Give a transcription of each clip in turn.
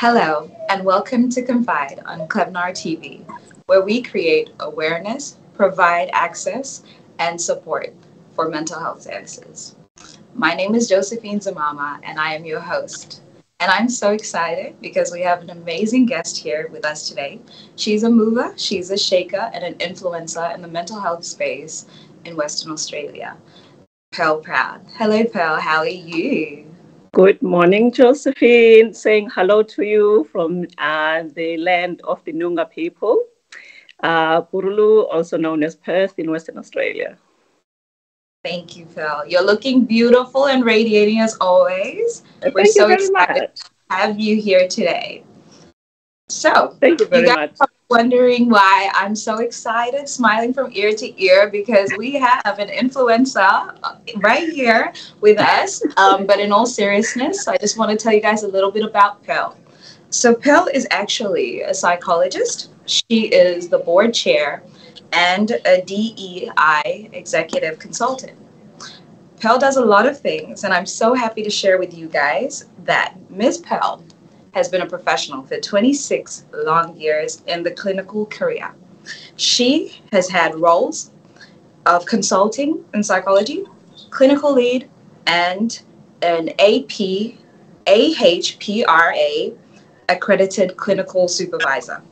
Hello, and welcome to Confide on Klebnar TV, where we create awareness, provide access, and support for mental health services. My name is Josephine Zamama, and I am your host. And I'm so excited because we have an amazing guest here with us today. She's a mover, she's a shaker, and an influencer in the mental health space in Western Australia. Pearl Proud. Hello, Pearl. How are you? Good morning, Josephine. Saying hello to you from the land of the Noongar people, Burulu, also known as Perth in Western Australia. Thank you, Phil. You're looking beautiful and radiating as always. We're Thank you so very excited much. to have you here today. So, Thank you you very guys much. are wondering why I'm so excited, smiling from ear to ear, because we have an influencer right here with us. But in all seriousness, I just want to tell you guys a little bit about Pearl. So, Pearl is actually a psychologist. She is the board chair and a DEI executive consultant. Pearl does a lot of things, and I'm so happy to share with you guys that Ms. Pearl has been a professional for 26 long years in the clinical career. She has had roles of consulting in psychology, clinical lead, and an AHPRA accredited clinical supervisor.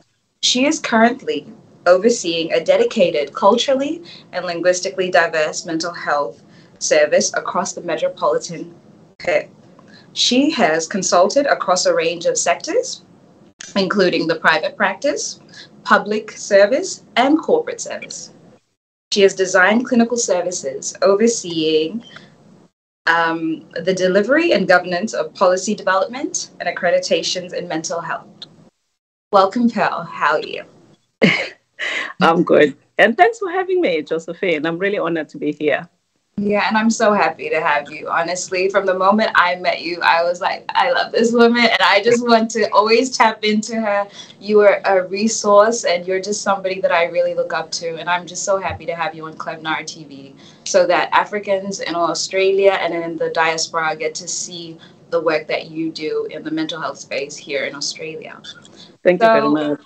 She is currently overseeing a dedicated, culturally and linguistically diverse mental health service across the metropolitan Perth. She has consulted across a range of sectors, including the private practice, public service, and corporate service. She has designed clinical services overseeing the delivery and governance of policy development and accreditations in mental health. Welcome, Pearl. How are you? I'm good. And thanks for having me, Josephine. I'm really honored to be here. Yeah, and I'm so happy to have you. Honestly, from the moment I met you, I was like, I love this woman, and I just want to always tap into her. You are a resource, and you're just somebody that I really look up to. And I'm just so happy to have you on Klebnar TV so that Africans in Australia and in the diaspora get to see the work that you do in the mental health space here in Australia. Thank you very much.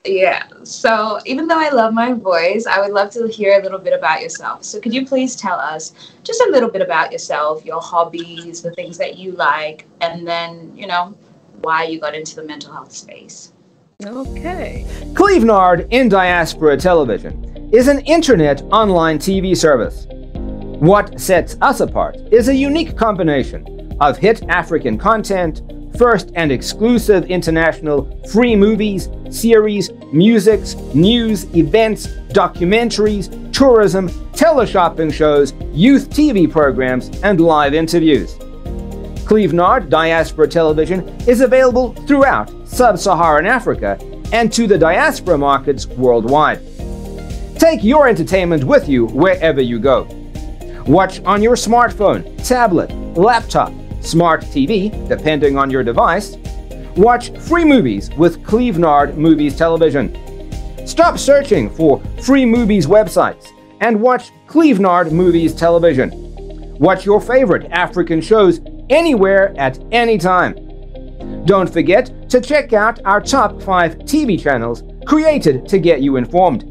Yeah. So even though I love my voice, I would love to hear a little bit about yourself. So could you please tell us just a little bit about yourself, your hobbies, the things that you like, and then, why you got into the mental health space? Okay. Klebnar in Diaspora Television is an internet online TV service. What sets us apart is a unique combination of hit African content, first and exclusive international free movies, series, musics, news, events, documentaries, tourism, teleshopping shows, youth TV programs, and live interviews. Klebnar Diaspora Television is available throughout sub-Saharan Africa and to the diaspora markets worldwide. Take your entertainment with you wherever you go. Watch on your smartphone, tablet, laptop, smart TV, depending on your device. Watch free movies with Klebnar Movies Television. Stop searching for free movies websites and watch Klebnar Movies Television. Watch your favorite African shows anywhere at any time. Don't forget to check out our top 5 TV channels created to get you informed.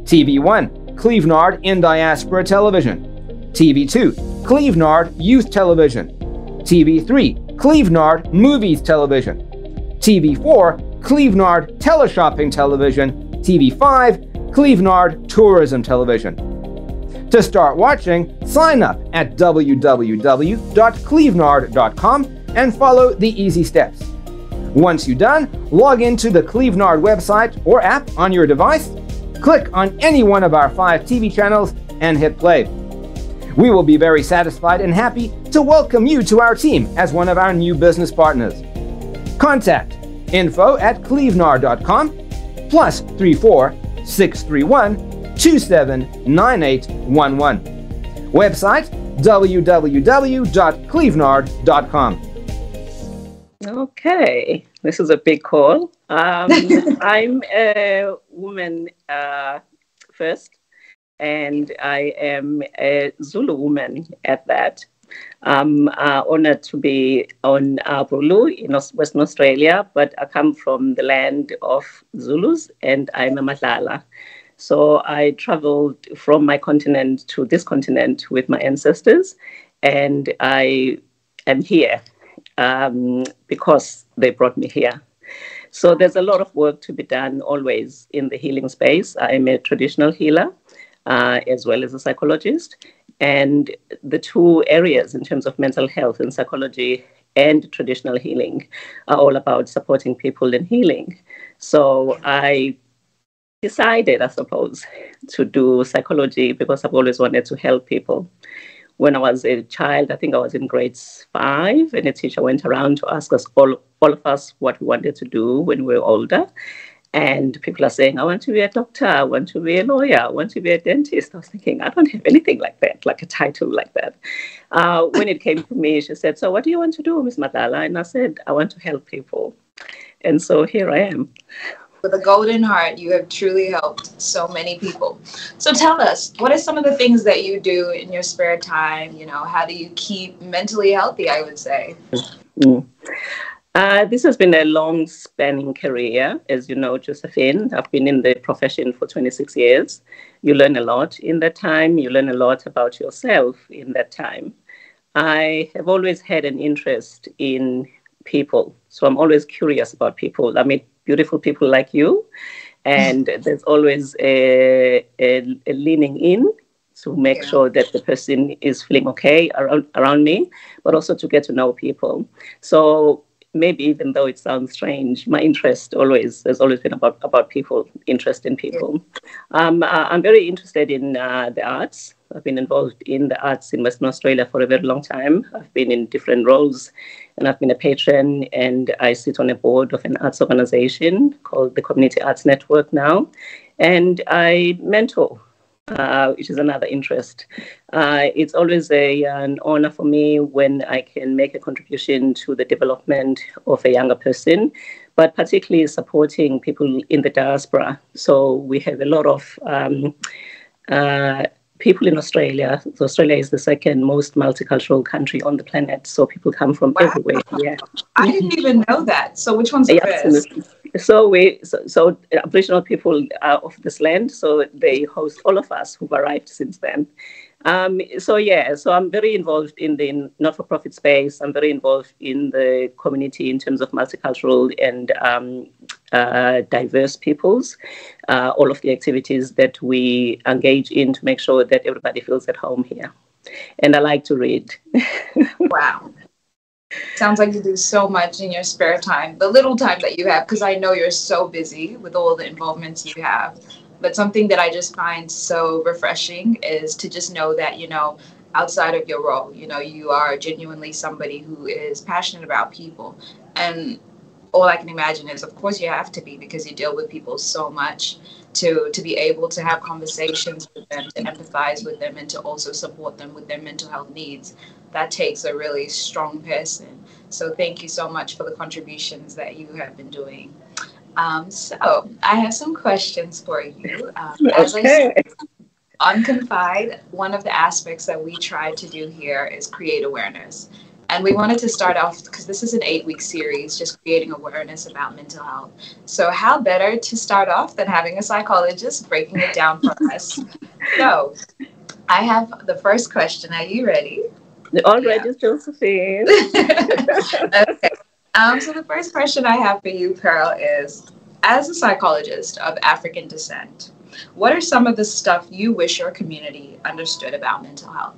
TV1, Klebnar in Diaspora Television. TV2, Klebnar Youth Television. TV3, Klebnar Movies Television. TV4, Klebnar Teleshopping Television. TV5, Klebnar Tourism Television. To start watching, sign up at www.klebnar.com and follow the easy steps. Once you're done, log into the Klebnar website or app on your device, click on any one of our 5 TV channels, and hit play. We will be very satisfied and happy to welcome you to our team as one of our new business partners. Contact info@klebnar.com +34 631 279811. Website www.klebnar.com. Okay. This is a big call. I'm a woman first, and I am a Zulu woman at that. I'm honored to be on Bulu in Western Australia, but I come from the land of Zulus and I'm a Madlala. So I traveled from my continent to this continent with my ancestors, and I am here because they brought me here. So there's a lot of work to be done always in the healing space. I'm a traditional healer as well as a psychologist. And the two areas in terms of mental health and psychology and traditional healing are all about supporting people in healing. So I decided, I suppose, to do psychology because I've always wanted to help people. When I was a child, I think I was in grade 5, and a teacher went around to ask us all of us what we wanted to do when we were older. And people are saying, I want to be a doctor, I want to be a lawyer, I want to be a dentist. I was thinking, I don't have anything like that, like a title like that. When it came to me, she said, so what do you want to do, Miss Madala? And I said, I want to help people. And so here I am. With a golden heart, you have truly helped so many people. So tell us, what are some of the things that you do in your spare time? You know, how do you keep mentally healthy, I would say? This has been a long spanning career, as you know, Josephine. I've been in the profession for 26 years. You learn a lot in that time. You learn a lot about yourself in that time. I have always had an interest in people. So I'm always curious about people. I meet beautiful people like you, and there's always a leaning in to make sure that the person is feeling okay around me, but also to get to know people. So maybe even though it sounds strange, my interest has always been about people, interest in people. I'm very interested in the arts. I've been involved in the arts in Western Australia for a very long time. I've been in different roles, and I've been a patron, and I sit on a board of an arts organization called the Community Arts Network now, and I mentor, which is another interest. It's always an honor for me when I can make a contribution to the development of a younger person, but particularly supporting people in the diaspora. So we have a lot of people in Australia. So Australia is the second most multicultural country on the planet. So people come from everywhere. Yeah, I didn't even know that. So which one's the first? So Aboriginal people are of this land, so they host all of us who've arrived since then. So I'm very involved in the not-for-profit space. I'm very involved in the community in terms of multicultural and diverse peoples. All of the activities that we engage in to make sure that everybody feels at home here. And I like to read. Wow. Sounds like you do so much in your spare time, the little time that you have, because I know you're so busy with all the involvements you have. But something that I just find so refreshing is to just know that, you know, outside of your role, you know, you are genuinely somebody who is passionate about people. And all I can imagine is, of course, you have to be, because you deal with people so much, to be able to have conversations with them, to empathize with them, and to also support them with their mental health needs. That takes a really strong person. So thank you so much for the contributions that you have been doing. So I have some questions for you. As I said, on Confide, one of the aspects that we try to do here is create awareness. And we wanted to start off, because this is an 8-week series, just creating awareness about mental health. So how better to start off than having a psychologist breaking it down for us? So I have the first question. Are you ready? All ready, Josephine. Okay. So the first question I have for you, Pearl, is, as a psychologist of African descent, what are some of the stuff you wish your community understood about mental health?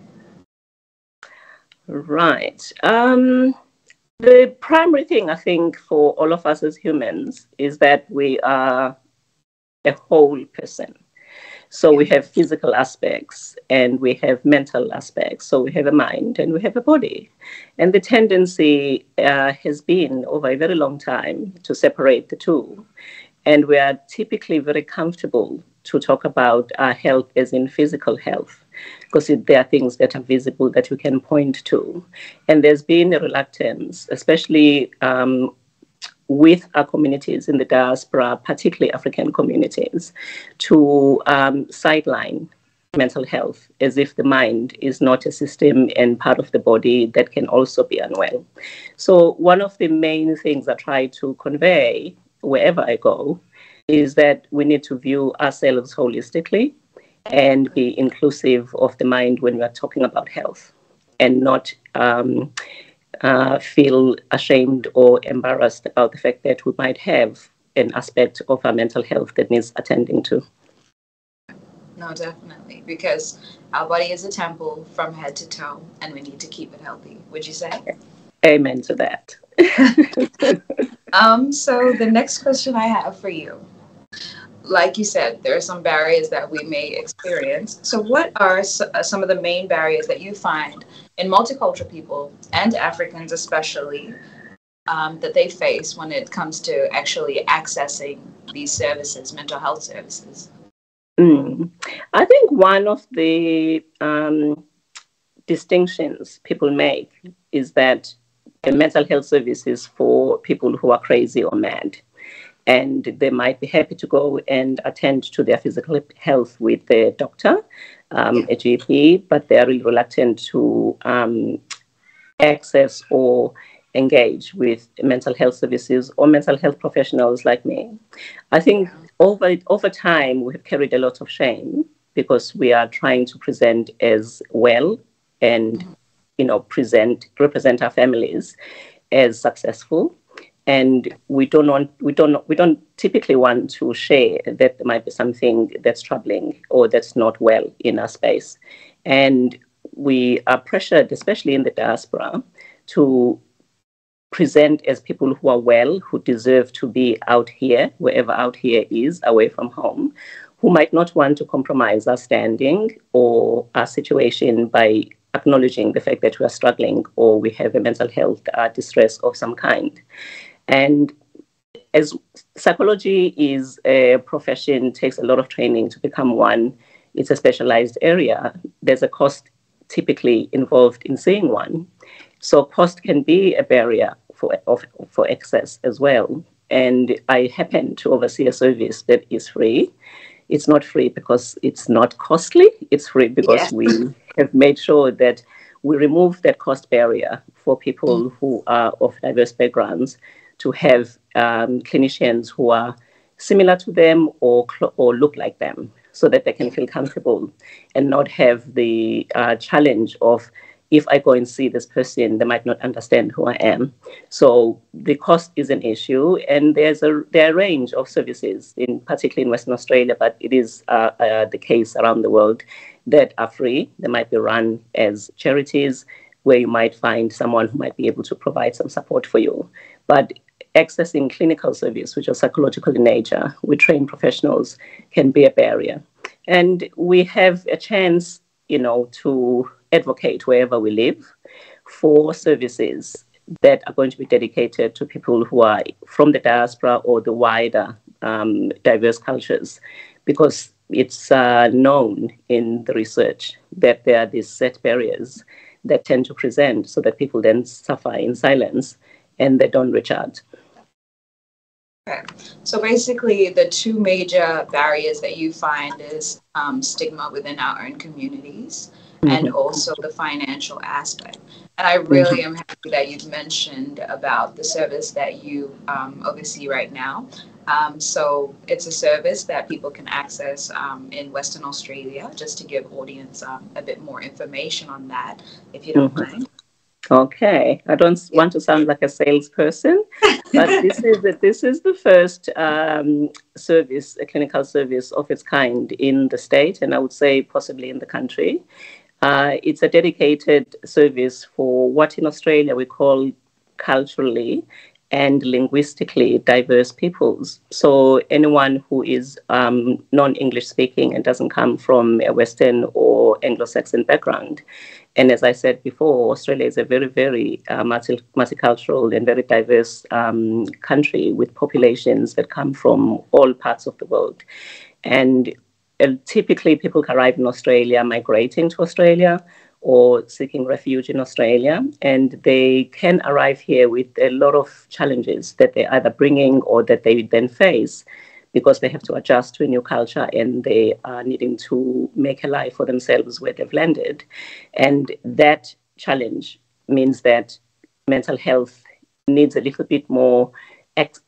Right. The primary thing, I think, for all of us as humans is that we are a whole person. So we have physical aspects and we have mental aspects. So we have a mind and we have a body. And the tendency has been over a very long time to separate the two. And we are typically very comfortable to talk about our health as in physical health, because there are things that are visible that we can point to. And there's been a reluctance, especially with our communities in the diaspora, particularly African communities, to sideline mental health, as if the mind is not a system and part of the body that can also be unwell. So one of the main things I try to convey wherever I go is that we need to view ourselves holistically and be inclusive of the mind when we are talking about health, and not feel ashamed or embarrassed about the fact that we might have an aspect of our mental health that needs attending to. No, definitely, because our body is a temple from head to toe, and we need to keep it healthy. Would you say? Amen to that. So the next question I have for you, like you said, there are some barriers that we may experience. So what are some of the main barriers that you find in multicultural people and Africans especially, that they face when it comes to actually accessing these services, mental health services? I think one of the distinctions people make is that a mental health service is for people who are crazy or mad, and they might be happy to go and attend to their physical health with their doctor, a GP, but they are really reluctant to access or engage with mental health services or mental health professionals like me. I think over time we have carried a lot of shame because we are trying to present as well and represent our families as successful, and we don't typically want to share that there might be something that's troubling or that's not well in our space. And we are pressured, especially in the diaspora, to present as people who are well, who deserve to be out here, wherever out here is, away from home, who might not want to compromise our standing or our situation by acknowledging the fact that we are struggling or we have a mental health distress of some kind. And as psychology is a profession, takes a lot of training to become one. It's a specialized area. There's a cost typically involved in seeing one. So cost can be a barrier for access as well. And I happen to oversee a service that is free. It's not free because it's not costly. It's free because we have made sure that we remove that cost barrier for people who are of diverse backgrounds to have clinicians who are similar to them or look like them, so that they can feel comfortable and not have the challenge of, if I go and see this person, they might not understand who I am. So the cost is an issue, and there are a range of services, particularly in Western Australia, but it is the case around the world, that are free. They might be run as charities, where you might find someone who might be able to provide some support for you. But accessing clinical service, which are psychological in nature, with trained professionals, can be a barrier. And we have a chance, to advocate wherever we live for services that are going to be dedicated to people who are from the diaspora or the wider diverse cultures, because it's known in the research that there are these set barriers that tend to present, so that people then suffer in silence and they don't reach out. Okay. So basically, the two major barriers that you find is stigma within our own communities, and also the financial aspect. And I really am happy that you've mentioned about the service that you oversee right now. So it's a service that people can access in Western Australia, just to give audience a bit more information on that, if you don't mind. Okay, I don't want to sound like a salesperson, but this is the first service, a clinical service of its kind in the state, and I would say possibly in the country. It's a dedicated service for what in Australia we call culturally and linguistically diverse peoples. So anyone who is non-English speaking and doesn't come from a Western or Anglo-Saxon background. And as I said before, Australia is a very, very multicultural and very diverse country with populations that come from all parts of the world. And typically people arrive in Australia migrating to Australia or seeking refuge in Australia, and they can arrive here with a lot of challenges that they're either bringing or that they then face because they have to adjust to a new culture and they are needing to make a life for themselves where they've landed. And that challenge means that mental health needs a little bit more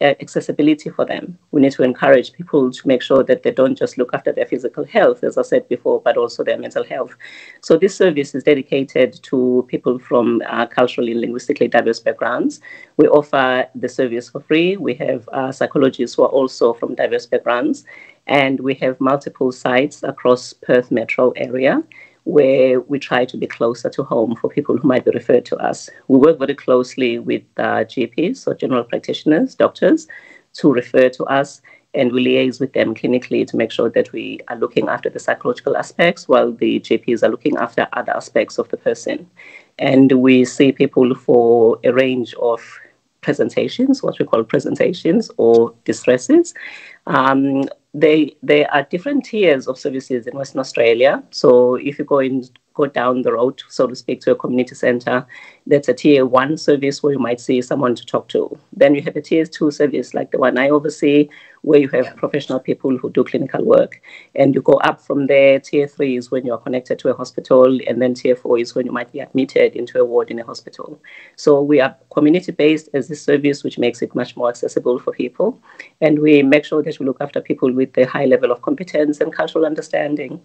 accessibility for them. We need to encourage people to make sure that they don't just look after their physical health, as I said before, but also their mental health. So this service is dedicated to people from culturally and linguistically diverse backgrounds. We offer the service for free. We have psychologists who are also from diverse backgrounds, and we have multiple sites across Perth metro area where we try to be closer to home for people who might be referred to us. We work very closely with GPs, so general practitioners, doctors, to refer to us, and we liaise with them clinically to make sure that we are looking after the psychological aspects while the GPs are looking after other aspects of the person. And we see people for a range of presentations, what we call presentations or distresses. There are different tiers of services in Western Australia. So if you go down the road, so to speak, to a community centre, that's a tier 1 service where you might see someone to talk to. Then you have a tier 2 service like the one I oversee, where you have professional people who do clinical work. And you go up from there. Tier 3 is when you're connected to a hospital, and then tier 4 is when you might be admitted into a ward in a hospital. So we are community-based as a service, which makes it much more accessible for people. And we make sure that we look after people with a high level of competence and cultural understanding.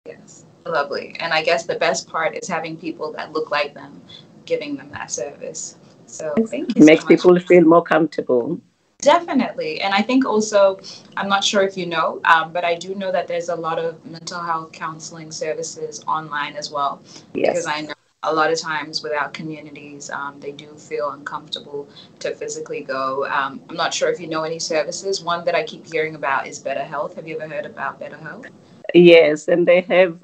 Yes, lovely. And I guess the best part is having people that look like them, giving them that service. So thank you so much. Makes people feel more comfortable. Definitely. And I think also, I'm not sure if you know, but I do know that there's a lot of mental health counseling services online as well. Yes. Because I know a lot of times without communities, they do feel uncomfortable to physically go. I'm not sure if you know any services. One that I keep hearing about is Better Health. Have you ever heard about Better Health? Yes, and they have,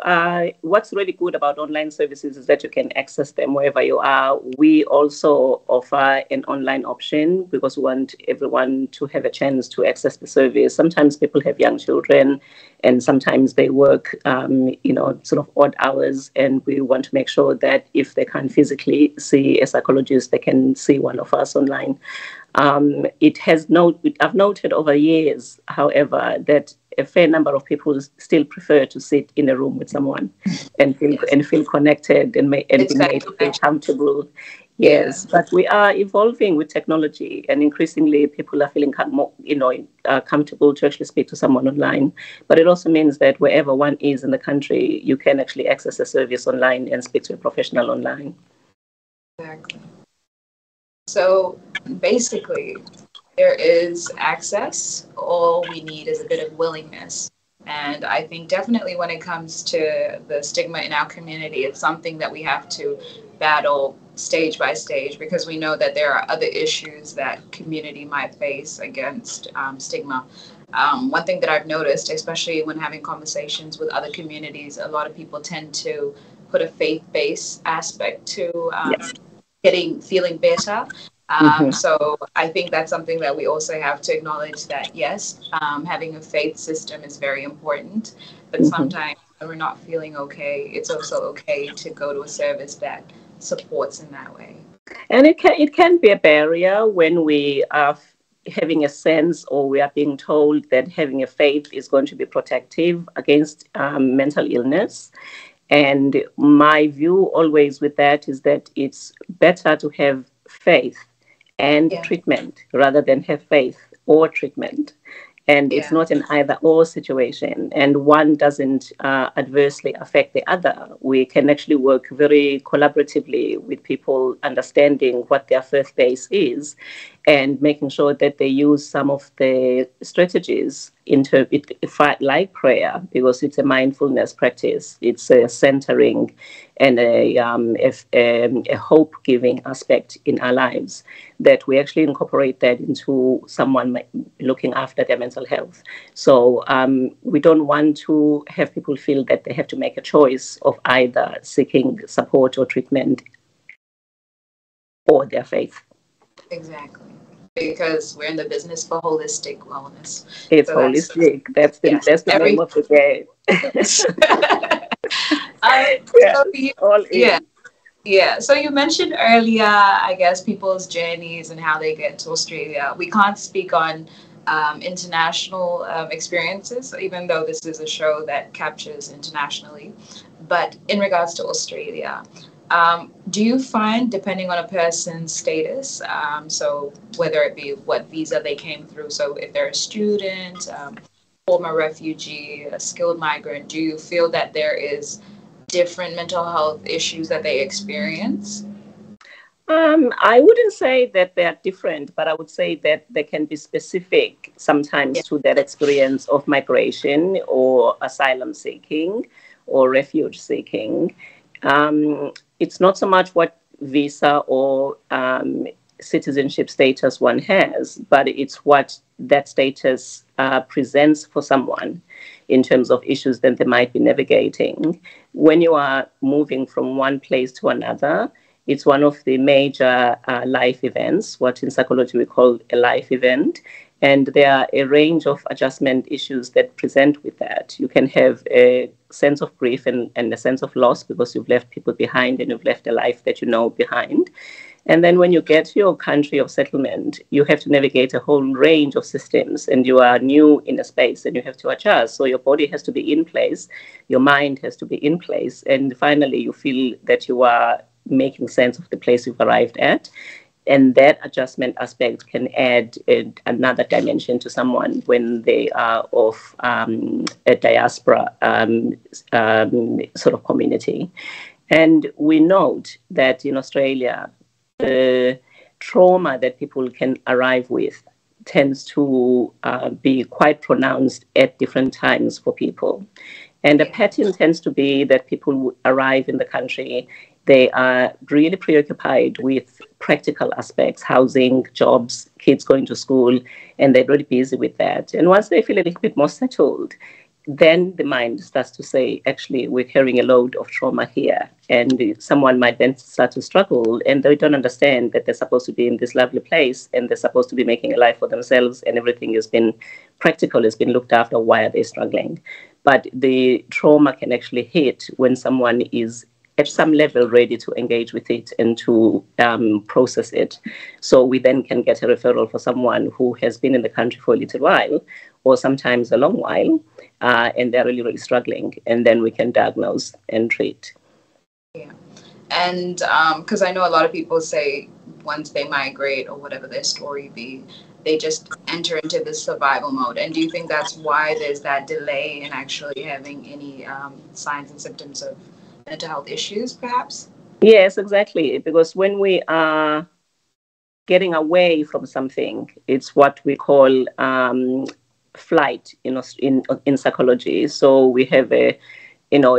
what's really good about online services is that you can access them wherever you are. We also offer an online option because we want everyone to have a chance to access the service. Sometimes people have young children and sometimes they work, sort of odd hours, and we want to make sure that if they can't physically see a psychologist, they can see one of us online. I've noted over years, however, that a fair number of people still prefer to sit in a room with someone and feel connected and be made to feel comfortable. Yes, but we are evolving with technology, and increasingly people are feeling more, comfortable to actually speak to someone online. But it also means that wherever one is in the country, you can actually access a service online and speak to a professional online. Exactly. So basically, there is access. All we need is a bit of willingness. And I think definitely when it comes to the stigma in our community, it's something that we have to battle stage by stage, because we know that there are other issues that community might face against stigma. One thing that I've noticed, especially when having conversations with other communities, a lot of people tend to put a faith-based aspect to feeling better. So I think that's something that we also have to acknowledge, that yes, having a faith system is very important, but sometimes when we're not feeling okay, it's also okay to go to a service that supports in that way. And it can be a barrier when we are having a sense, or we are being told that having a faith is going to be protective against mental illness. And my view always with that is that it's better to have faith and treatment rather than have faith or treatment. And it's not an either or situation, and one doesn't adversely affect the other. We can actually work very collaboratively with people, understanding what their faith base is and making sure that they use some of the strategies into it, like prayer, because it's a mindfulness practice. It's a centering and a hope-giving aspect in our lives, that we actually incorporate that into someone looking after their mental health. So we don't want to have people feel that they have to make a choice of either seeking support or treatment or their faith. Exactly. Because we're in the business for holistic wellness. It's so holistic. That's the name of the game. So you mentioned earlier, I guess, people's journeys and how they get to Australia. We can't speak on international experiences, even though this is a show that captures internationally. But in regards to Australia, do you find, depending on a person's status, so whether it be what visa they came through, so if they're a student, former refugee, a skilled migrant, do you feel that there is different mental health issues that they experience? I wouldn't say that they are different, but I would say that they can be specific sometimes Yeah. to that experience of migration or asylum seeking or refuge seeking. It's not so much what visa or citizenship status one has, but it's what that status presents for someone in terms of issues that they might be navigating. When you are moving from one place to another, it's one of the major life events, what in psychology we call a life event. And there are a range of adjustment issues that present with that. You can have a sense of grief and a sense of loss because you've left people behind and you've left a life that you know behind. And then when you get to your country of settlement, you have to navigate a whole range of systems and you are new in a space and you have to adjust. So your body has to be in place, your mind has to be in place, and finally you feel that you are making sense of the place you've arrived at. And that adjustment aspect can add another dimension to someone when they are of a diaspora sort of community. And we note that in Australia, the trauma that people can arrive with tends to be quite pronounced at different times for people. And the pattern tends to be that people arrive in the country, they are really preoccupied with practical aspects, housing, jobs, kids going to school, and they're really busy with that. And once they feel a little bit more settled, then the mind starts to say, actually, we're carrying a load of trauma here. And someone might then start to struggle, and they don't understand that they're supposed to be in this lovely place and they're supposed to be making a life for themselves, and everything has been practical, has been looked after. Why are they struggling? But the trauma can actually hit when someone is at some level ready to engage with it and to process it. So we then can get a referral for someone who has been in the country for a little while or sometimes a long while, and they're really, really struggling. And then we can diagnose and treat. Yeah. And because I know a lot of people say once they migrate or whatever their story be, they just enter into this survival mode. And do you think that's why there's that delay in actually having any signs and symptoms of mental health issues, perhaps? Yes, exactly. Because when we are getting away from something, it's what we call flight in psychology. So we have a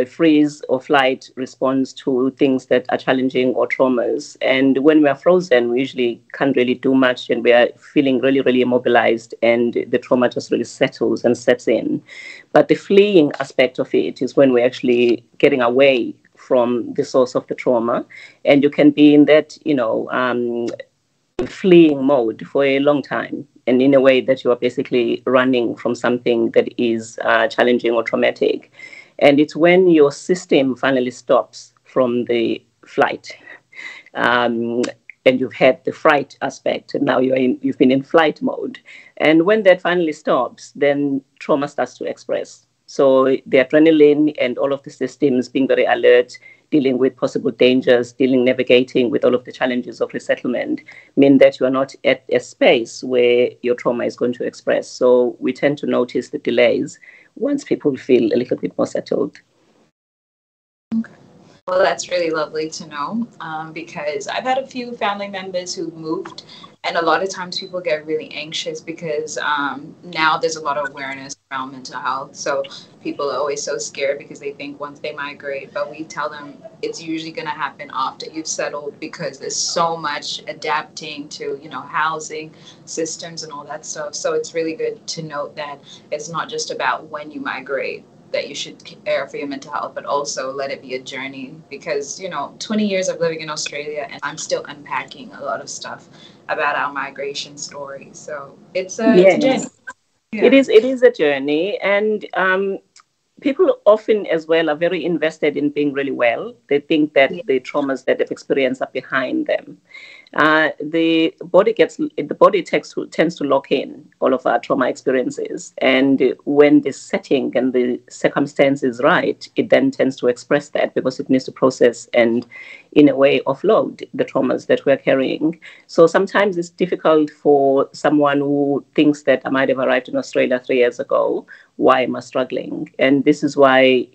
freeze or flight response to things that are challenging or traumas. And when we are frozen, we usually can't really do much and we are feeling really, really immobilized and the trauma just really settles and sets in. But the fleeing aspect of it is when we're actually getting away from the source of the trauma. And you can be in that, fleeing mode for a long time. And in a way that you are basically running from something that is challenging or traumatic. And it's when your system finally stops from the flight, and you've had the fright aspect, and now you've been in flight mode. And when that finally stops, then trauma starts to express. So the adrenaline and all of the systems being very alert, dealing with possible dangers, navigating with all of the challenges of resettlement, mean that you are not at a space where your trauma is going to express. So we tend to notice the delays once people feel a little bit more settled. Okay. Well, that's really lovely to know because I've had a few family members who've moved, and a lot of times people get really anxious because now there's a lot of awareness around mental health. So people are always so scared because they think once they migrate, but we tell them it's usually going to happen after you've settled because there's so much adapting to, housing systems and all that stuff. So it's really good to note that it's not just about when you migrate that you should care for your mental health, but also let it be a journey because, 20 years of living in Australia and I'm still unpacking a lot of stuff about our migration story. So it's a journey. Yeah. It is a journey. And people often as well are very invested in being really well. They think that the traumas that they've experienced are behind them. tends to lock in all of our trauma experiences, and when the setting and the circumstance is right, it then tends to express that because it needs to process and, in a way, offload the traumas that we're carrying. So sometimes it's difficult for someone who thinks that I might have arrived in Australia 3 years ago. Why am I struggling? And this is why,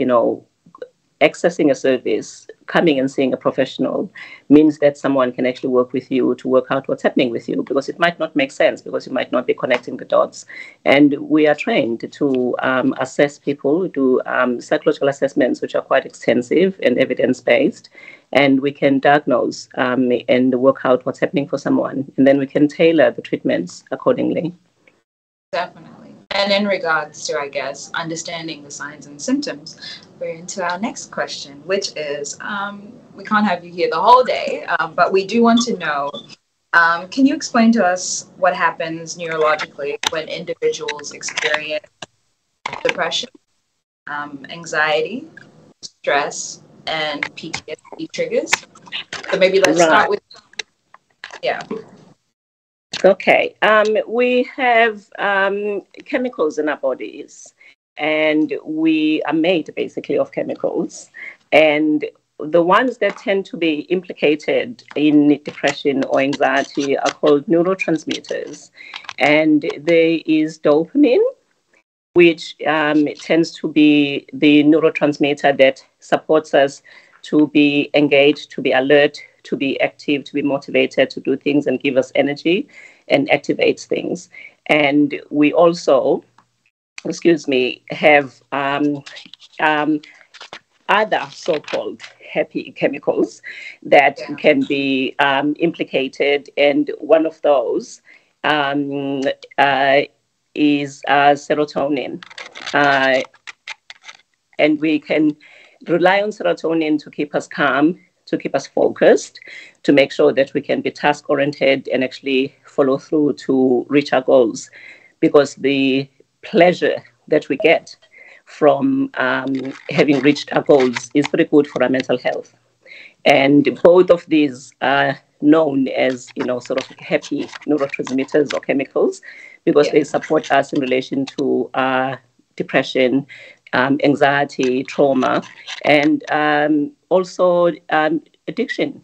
accessing a service, coming and seeing a professional means that someone can actually work with you to work out what's happening with you, because it might not make sense, because you might not be connecting the dots. And we are trained to assess people, do psychological assessments, which are quite extensive and evidence-based, and we can diagnose and work out what's happening for someone, and then we can tailor the treatments accordingly. Definitely. And in regards to, I guess, understanding the signs and symptoms, we're into our next question, which is, we can't have you here the whole day, but we do want to know, can you explain to us what happens neurologically when individuals experience depression, anxiety, stress, and PTSD triggers? So maybe let's start with, yeah. Okay, we have chemicals in our bodies, and we are made basically of chemicals. And the ones that tend to be implicated in depression or anxiety are called neurotransmitters. And there is dopamine, which tends to be the neurotransmitter that supports us to be engaged, to be alert, to be active, to be motivated to do things and give us energy and activates things. And we also, have other so-called happy chemicals that can be implicated. And one of those is serotonin. And we can rely on serotonin to keep us calm, to keep us focused, to make sure that we can be task-oriented and actually follow through to reach our goals. Because the pleasure that we get from having reached our goals is very good for our mental health. And both of these are known as, sort of happy neurotransmitters or chemicals, because they support us in relation to depression, anxiety, trauma, and also addiction,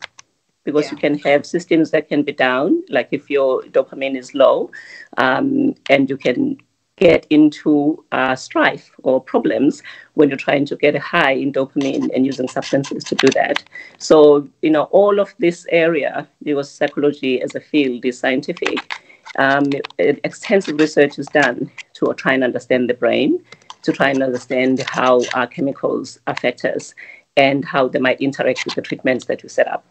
because you can have systems that can be down, like if your dopamine is low, and you can get into strife or problems when you're trying to get a high in dopamine and using substances to do that. So, all of this area, because psychology as a field is scientific, extensive research is done to try and understand the brain, to try and understand how our chemicals affect us and how they might interact with the treatments that we set up.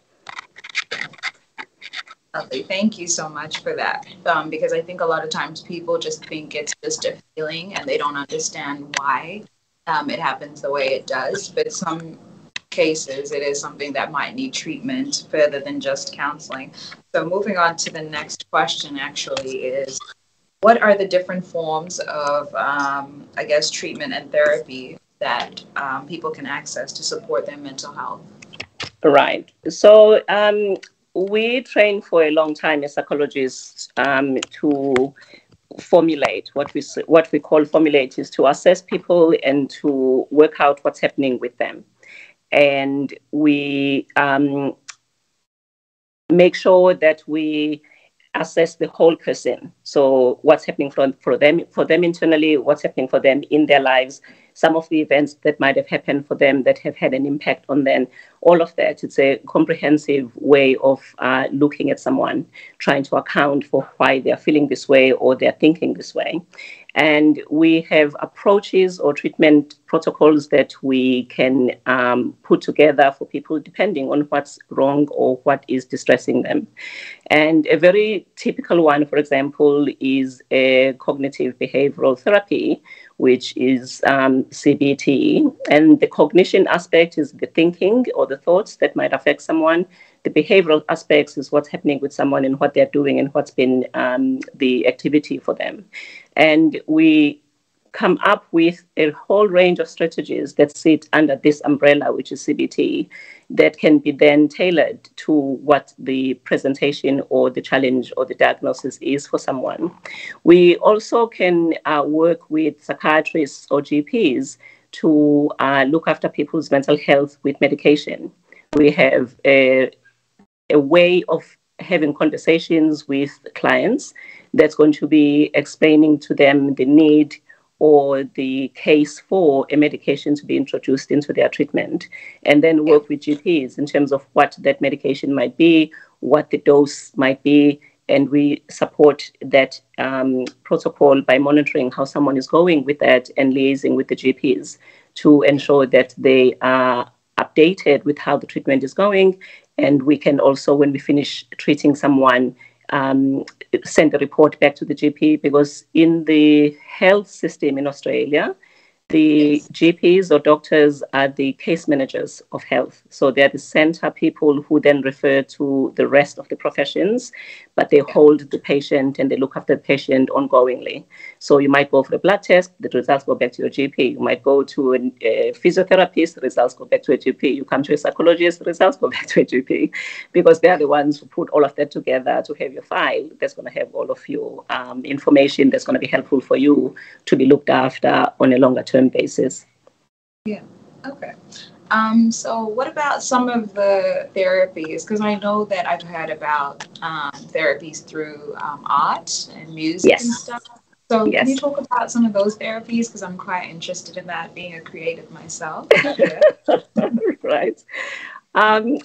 Lovely. Thank you so much for that. Because I think a lot of times people just think it's just a feeling and they don't understand why it happens the way it does. But some cases, it is something that might need treatment further than just counseling. So moving on to the next question actually is, what are the different forms of, treatment and therapy that people can access to support their mental health? Right. So we train for a long time as psychologists to formulate what we call formulate is to assess people and to work out what's happening with them. And we make sure that we assess the whole person. So what's happening for them internally, what's happening for them in their lives, some of the events that might have happened for them that have had an impact on them, all of that. It's a comprehensive way of looking at someone, trying to account for why they're feeling this way or they're thinking this way. And we have approaches or treatment protocols that we can put together for people depending on what's wrong or what is distressing them. And a very typical one, for example, is a cognitive behavioral therapy, which is CBT. And the cognition aspect is the thinking or the thoughts that might affect someone. The behavioral aspects is what's happening with someone and what they're doing and what's been the activity for them. And we come up with a whole range of strategies that sit under this umbrella, which is CBT, that can be then tailored to what the presentation or the challenge or the diagnosis is for someone. We also can work with psychiatrists or GPs to look after people's mental health with medication. We have a way of having conversations with clients that's going to be explaining to them the need or the case for a medication to be introduced into their treatment, and then work with GPs in terms of what that medication might be, what the dose might be, and we support that protocol by monitoring how someone is going with that and liaising with the GPs to ensure that they are updated with how the treatment is going. And we can also, when we finish treating someone, send a report back to the GP, because in the health system in Australia, the GPs or doctors are the case managers of health. So they're the center people who then refer to the rest of the professions, but they hold the patient and they look after the patient ongoingly. So you might go for a blood test, the results go back to your GP. You might go to a physiotherapist, the results go back to a GP. You come to a psychologist, the results go back to a GP, because they're the ones who put all of that together to have your file that's going to have all of your information that's going to be helpful for you to be looked after on a longer term basis. Yeah. Okay. So what about some of the therapies? Because I know that I've heard about therapies through art and music and stuff. So can you talk about some of those therapies? Because I'm quite interested in that, being a creative myself. Right.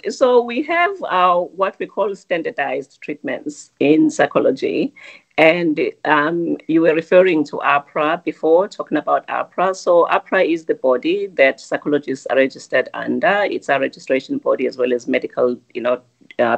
So we have what we call standardized treatments in psychology. And you were referring to APRA before, talking about APRA. So APRA is the body that psychologists are registered under. It's a registration body as well as medical,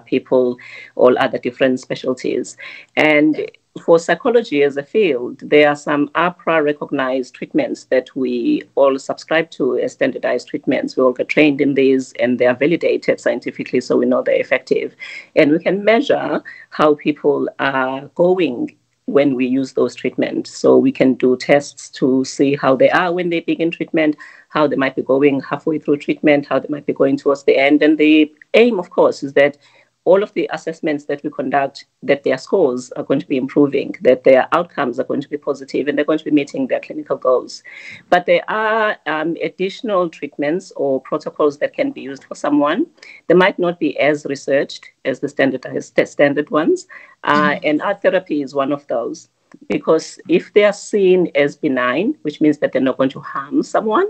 people, all other different specialties. And for psychology as a field, there are some APRA recognized treatments that we all subscribe to as standardized treatments. We all get trained in these and they are validated scientifically, so we know they're effective. And we can measure how people are going when we use those treatments. So we can do tests to see how they are when they begin treatment, how they might be going halfway through treatment, how they might be going towards the end. And the aim, of course, is that all of the assessments that we conduct, that their scores are going to be improving, that their outcomes are going to be positive, and they're going to be meeting their clinical goals. But there are additional treatments or protocols that can be used for someone. They might not be as researched as the standard ones. And art therapy is one of those, because if they are seen as benign, which means that they're not going to harm someone,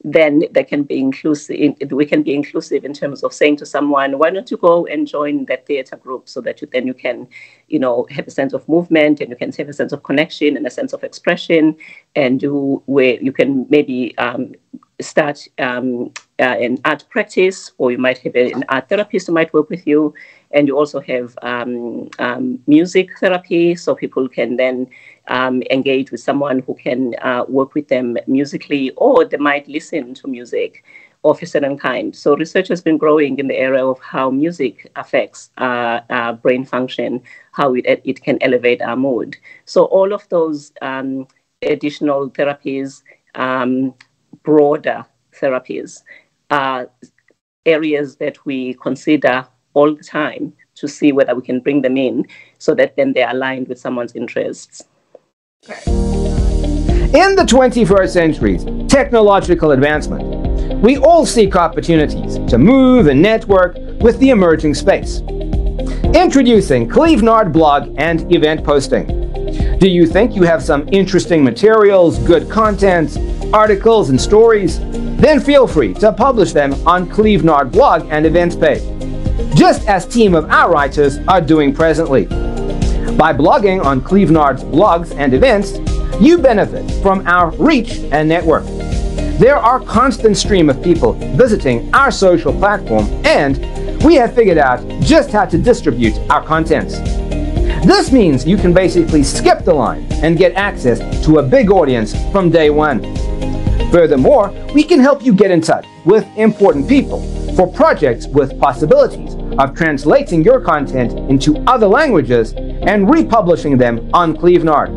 then they can be inclusive. We can be inclusive in terms of saying to someone, why don't you go and join that theater group, so that you can, have a sense of movement, and you can have a sense of connection and a sense of expression, and where you can maybe start an art practice, or you might have an art therapist who might work with you. And you also have music therapy, so people can then engage with someone who can work with them musically, or they might listen to music of a certain kind. So research has been growing in the area of how music affects brain function, how it can elevate our mood. So all of those additional therapies, broader therapies, are areas that we consider all the time to see whether we can bring them in, so that then they're aligned with someone's interests. In the 21st century's technological advancement, we all seek opportunities to move and network with the emerging space. Introducing Clevenard blog and event posting. Do you think you have some interesting materials, good content, articles and stories? Then feel free to publish them on Clevenard blog and events page, just as team of our writers are doing presently. By blogging on Clevenard's blogs and events, you benefit from our reach and network. There are constant stream of people visiting our social platform, and we have figured out just how to distribute our contents. This means you can basically skip the line and get access to a big audience from day one. Furthermore, we can help you get in touch with important people for projects with possibilities of translating your content into other languages and republishing them on Clevenard.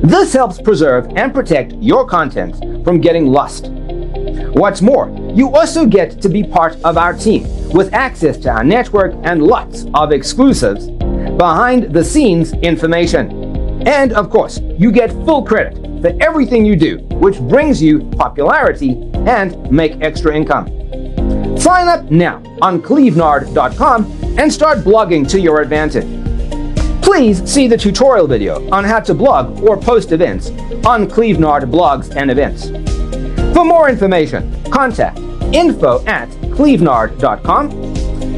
This helps preserve and protect your content from getting lost. What's more, you also get to be part of our team with access to our network and lots of exclusives, behind-the-scenes information. And of course, you get full credit for everything you do, which brings you popularity and make extra income. Sign up now on clevenard.com and start blogging to your advantage. Please see the tutorial video on how to blog or post events on Clevenard Blogs and Events. For more information, contact info@clevenard.com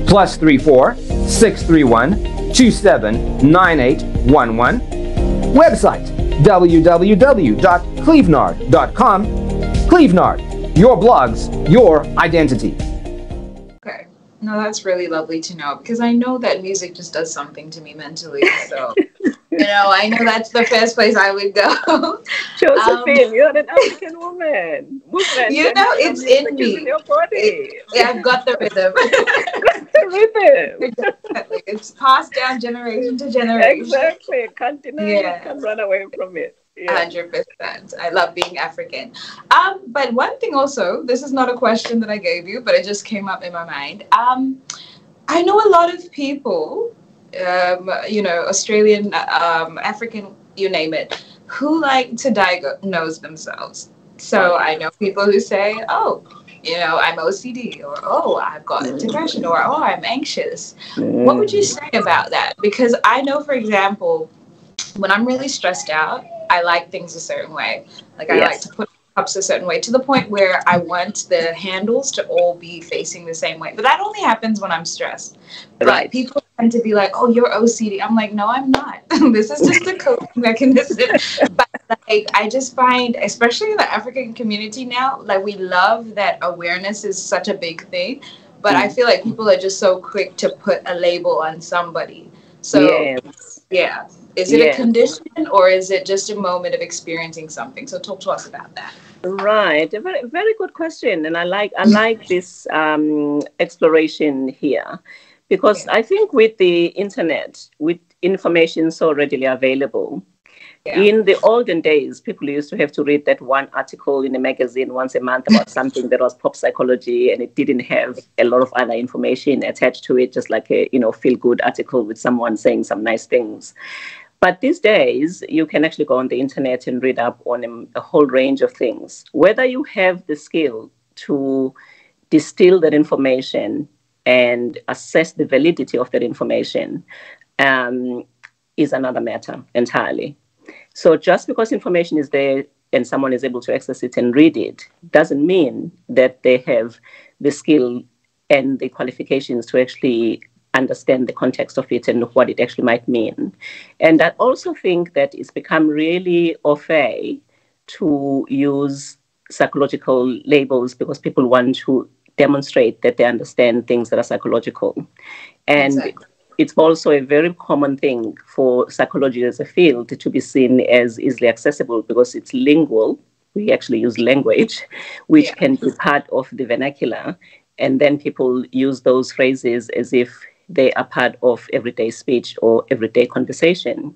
+34 631 279811. Website www.clevenard.com. Clevenard, your blogs, your identity. Okay. No, that's really lovely to know, because I know that music just does something to me mentally. So, I know that's the first place I would go. Josephine, you're an African woman. Movement, it's in me. In your body. Yeah, I've got the rhythm. The rhythm. Definitely. It's passed down generation to generation. Exactly. Can't deny it. Can't run away from it. 100%. I love being African. But one thing also, this is not a question that I gave you, but it just came up in my mind. I know a lot of people, Australian, African, you name it, who like to diagnose themselves. So I know people who say, oh, I'm OCD, or, oh, I've got depression, or, oh, I'm anxious. What would you say about that? Because I know, for example, when I'm really stressed out, I like things a certain way. Like I like to put cups a certain way, to the point where I want the handles to all be facing the same way. But that only happens when I'm stressed. But people tend to be like, oh, you're OCD. I'm like, no, I'm not. This is just a coping mechanism. But I just find, especially in the African community now, like we love that awareness is such a big thing. But I feel like people are just so quick to put a label on somebody. So, is it a condition, or is it just a moment of experiencing something? So talk to us about that. Right, a very, very good question, and I like this exploration here, because I think with the internet, with information so readily available, in the olden days, people used to have to read that one article in a magazine once a month about something that was pop psychology, and it didn't have a lot of other information attached to it, just like a feel-good article with someone saying some nice things. But these days, you can actually go on the internet and read up on a whole range of things. Whether you have the skill to distill that information and assess the validity of that information is another matter entirely. So just because information is there and someone is able to access it and read it, doesn't mean that they have the skill and the qualifications to actually understand the context of it and what it actually might mean. And I also think that it's become really au fait to use psychological labels because people want to demonstrate that they understand things that are psychological. And it's also a very common thing for psychology as a field to be seen as easily accessible because it's lingual. We actually use language, which can be part of the vernacular. And then people use those phrases as if they are part of everyday speech or everyday conversation.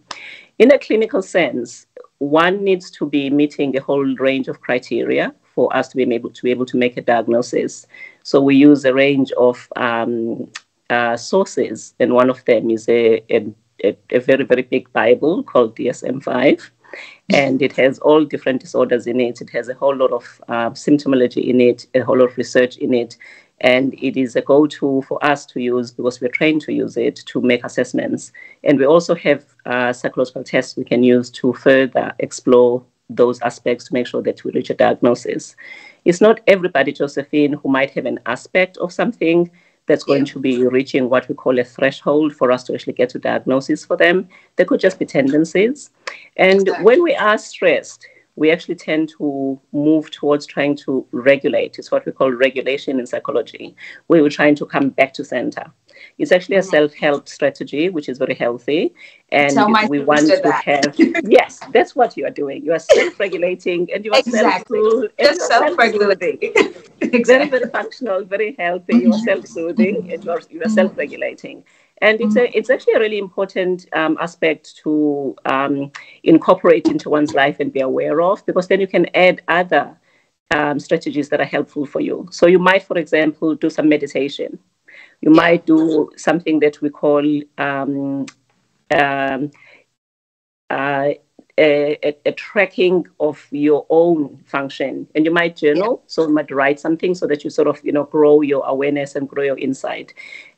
In a clinical sense, one needs to be meeting a whole range of criteria for us to be able to make a diagnosis. So we use a range of sources, and one of them is a very, very big Bible called DSM-5, and it has all different disorders in it. It has a whole lot of symptomology in it, a whole lot of research in it, and it is a go-to for us to use because we're trained to use it to make assessments. And we also have psychological tests we can use to further explore those aspects to make sure that we reach a diagnosis. It's not everybody, Josephine, who might have an aspect of something that's going to be reaching what we call a threshold for us to actually get to diagnosis for them. There could just be tendencies. And when we are stressed, we actually tend to move towards trying to regulate. It's what we call regulation in psychology, where we're trying to come back to center. It's actually a self-help strategy, which is very healthy. And we want to have, yes, that's what you are doing. You are self-regulating and you are self-soothing. Just self-regulating. Very, very functional, very healthy. You are self-soothing and you are self-regulating. And it's actually a really important aspect to incorporate into one's life and be aware of, because then you can add other strategies that are helpful for you. So you might, for example, do some meditation. You might do something that we call a tracking of your own function, and you might journal. So you might write something so that you sort of grow your awareness and grow your insight.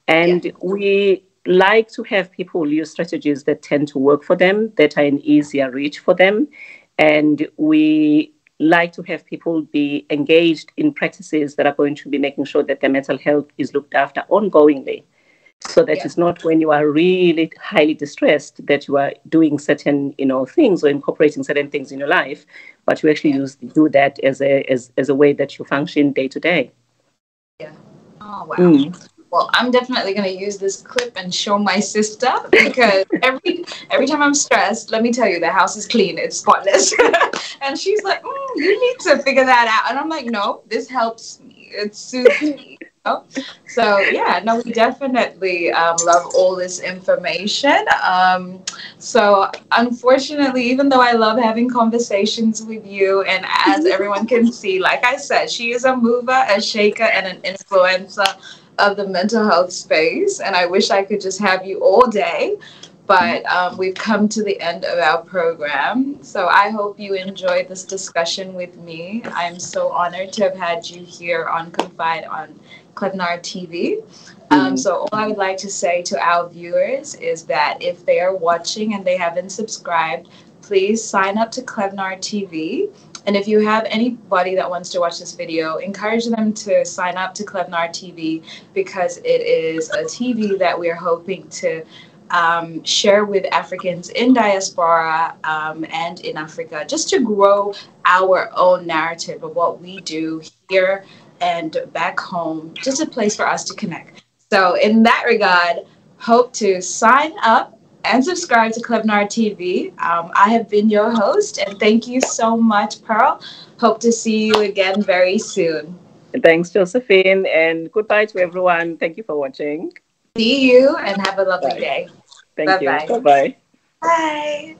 And we like to have people use strategies that tend to work for them, that are an easier reach for them, and we like to have people be engaged in practices that are going to be making sure that their mental health is looked after ongoingly. So that it's not when you are really highly distressed that you are doing certain, things or incorporating certain things in your life, but you actually do that as a way that you function day to day. Yeah. Oh wow. Well, I'm definitely going to use this clip and show my sister, because every time I'm stressed, let me tell you, the house is clean, it's spotless. And she's like, you need to figure that out. And I'm like, no, this helps me. It soothes me. So yeah, no, we definitely love all this information. So unfortunately, even though I love having conversations with you, and as everyone can see, like I said, she is a mover, a shaker, and an influencer of the mental health space, and I wish I could just have you all day, but we've come to the end of our program. So I hope you enjoyed this discussion with me. I'm so honored to have had you here on Confide on Clevnar TV. So all I would like to say to our viewers is that if they are watching and they haven't subscribed, please sign up to Clevnar TV. And if you have anybody that wants to watch this video, encourage them to sign up to Clevnar TV, because it is a TV that we are hoping to share with Africans in diaspora and in Africa, just to grow our own narrative of what we do here and back home, just a place for us to connect. So in that regard, hope to sign up and subscribe to Clevnar TV. I have been your host, and thank you so much, Pearl. Hope to see you again very soon. Thanks, Josephine, and goodbye to everyone. Thank you for watching. See you, and have a lovely day. Thank you. Bye-bye. Bye-bye. Bye.